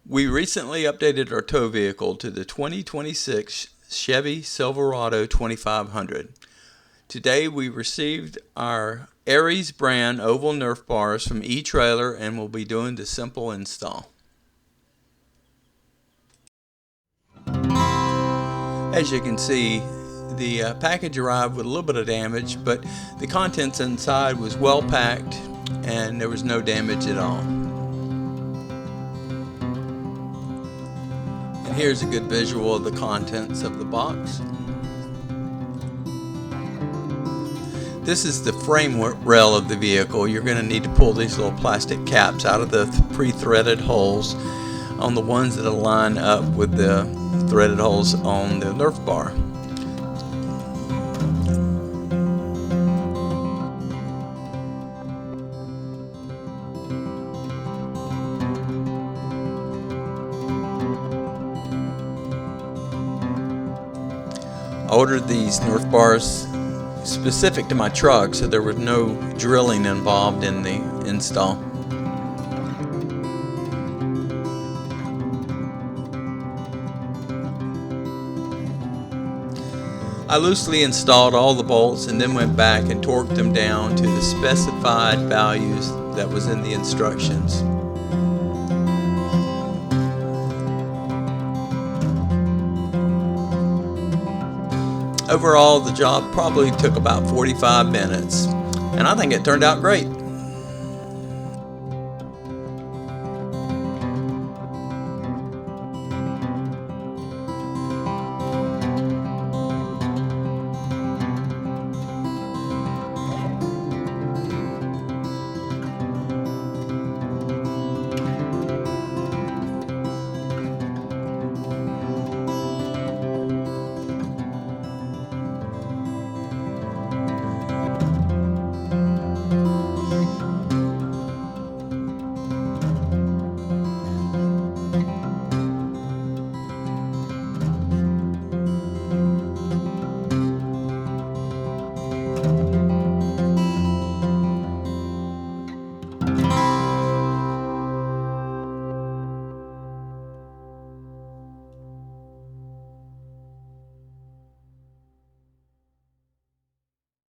We recently updated our tow vehicle to the 2026 Chevy Silverado 2500. Today we received our Aries brand oval Nerf bars from e-trailer and will be doing the simple install. As you can see, the package arrived with a little bit of damage, but the contents inside was well packed and there was no damage at all. And here's a good visual of the contents of the box. This is the frame rail of the vehicle. You're going to need to pull these little plastic caps out of the pre-threaded holes on the ones that align up with the threaded holes on the Nerf bar. I ordered these Nerf bars specific to my truck, so there was no drilling involved in the install. I loosely installed all the bolts and then went back and torqued them down to the specified values that was in the instructions. Overall, the job probably took about 45 minutes, and I think it turned out great.